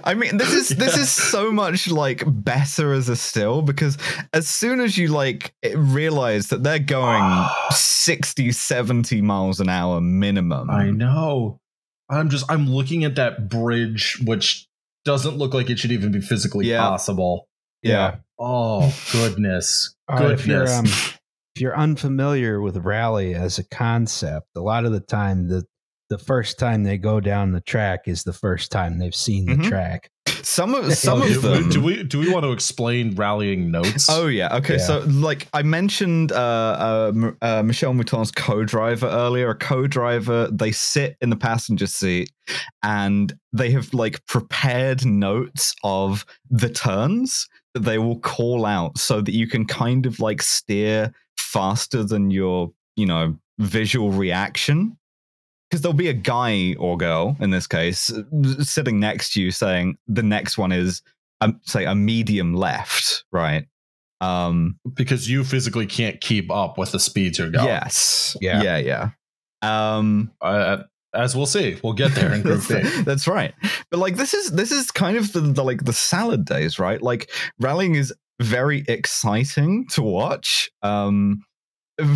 I mean, this is so much like better as a still, because as soon as you like realize that they're going 60, 70 miles an hour minimum. I know. I'm looking at that bridge, which doesn't look like it should even be physically possible. Yeah. Oh, goodness. If you're unfamiliar with Rallye as a concept, a lot of the time the first time they go down the track is the first time they've seen the track. Some of them. Do we want to explain rallying notes? Oh yeah. Okay. Yeah. So like I mentioned Michel Mouton's co-driver earlier. A co-driver, they sit in the passenger seat and they have like prepared notes of the turns that they will call out so that you can kind of like steer faster than your, visual reaction. Because there'll be a guy or girl, in this case, sitting next to you saying the next one is, say, a medium left, right? Because you physically can't keep up with the speeds you're going. Yes. Yeah. As we'll see. We'll get there in Group B. That's right. But like this is kind of the salad days, right? Like rallying is very exciting to watch.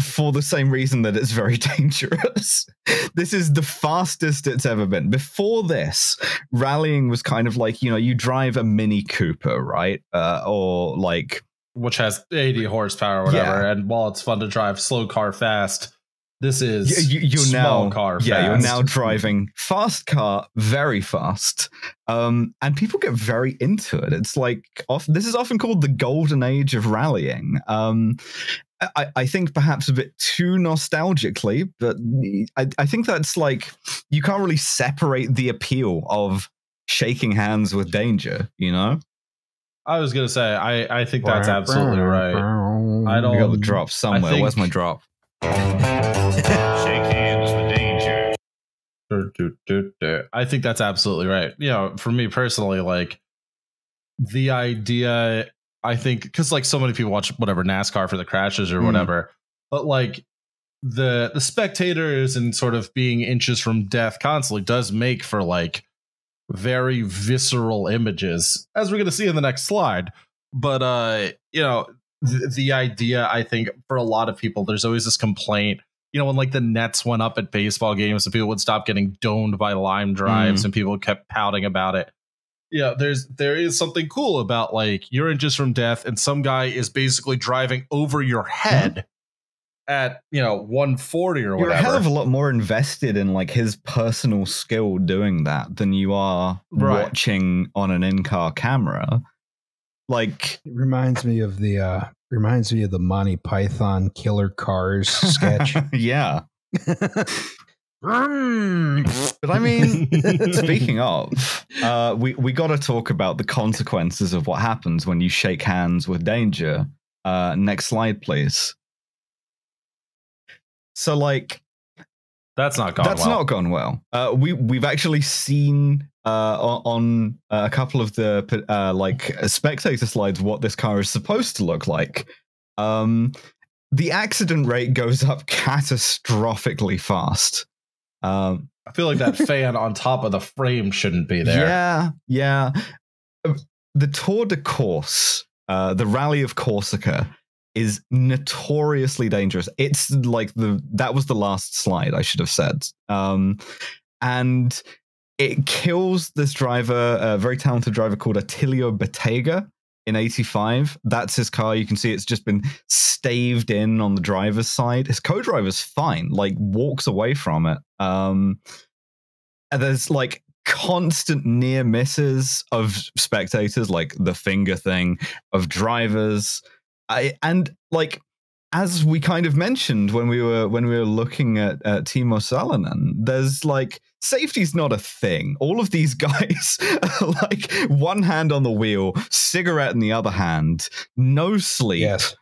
For the same reason that it's very dangerous. This is the fastest it's ever been. Before this, rallying was kind of like, you drive a Mini Cooper, right? Or like... Which has 80 horsepower or whatever. Yeah. And while it's fun to drive slow car fast, this is small car fast. Yeah, you're now driving fast car, very fast. And people get very into it. It's like... This is often called the golden age of rallying. I think perhaps a bit too nostalgically, but I think that's like, you can't really separate the appeal of shaking hands with danger, I was going to say, I think that's absolutely right. I got the drop somewhere. Where's my drop? Shake hands with danger. I think that's absolutely right. For me personally, like the idea... I think because like so many people watch whatever NASCAR for the crashes or whatever, but like the spectators and sort of being inches from death constantly does make for like very visceral images, as we're going to see in the next slide. But the idea, I think for a lot of people, there's always this complaint, when like the nets went up at baseball games and people would stop getting domed by line drives and people kept pouting about it. Yeah, there is something cool about like you're inches from death and some guy is basically driving over your head at 140 or whatever. You're a hell of a lot more invested in like his personal skill doing that than you are watching on an in-car camera. Like it reminds me of the Monty Python Killer Cars sketch. Yeah. But I mean, speaking of, we got to talk about the consequences of what happens when you shake hands with danger. Next slide, please. So, like, that's not gone well. We've actually seen on a couple of the like spectator slides what this car is supposed to look like. The accident rate goes up catastrophically fast. I feel like that fan on top of the frame shouldn't be there. Yeah. The Tour de Corse, the Rally of Corsica, is notoriously dangerous. It's like that was the last slide, I should have said. And it kills this driver, a very talented driver called Attilio Bettega in '85. That's his car. You can see it's just been staved in on the driver's side. His co-driver's fine, like walks away from it. And there's like constant near misses of spectators, like the finger thing, of drivers. And like, as we kind of mentioned when we were looking at Timo Salonen, there's like, safety's not a thing. All of these guys are like one hand on the wheel, cigarette in the other hand, no sleep. Yes.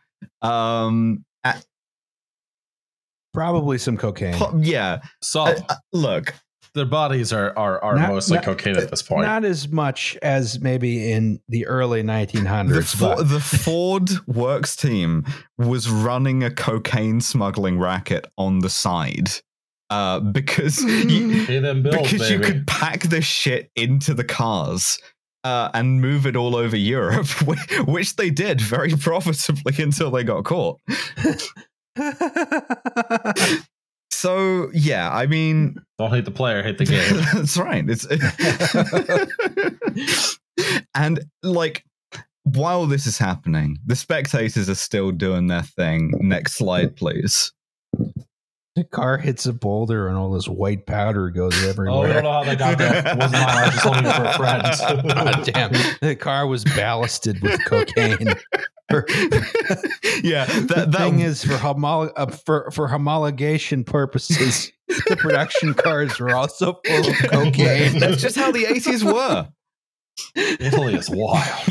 Probably some cocaine. Yeah. So look, their bodies are mostly cocaine at this point. Not as much as maybe in the early 1900s. The Ford Works team was running a cocaine smuggling racket on the side. Because you could pack this shit into the cars and move it all over Europe, which they did very profitably until they got caught. So, yeah, I mean... Don't hate the player, hate the game. That's right. And, like, while this is happening, the spectators are still doing their thing. Next slide, please. The car hits a boulder and all this white powder goes everywhere. Oh, I don't know how they got there. It wasn't mine. I was just holding it for a friend. God damn. The car was ballasted with cocaine. Yeah, The thing is, for homologation purposes, the production cars were also full of cocaine. That's just how the 80s were. Italy is wild.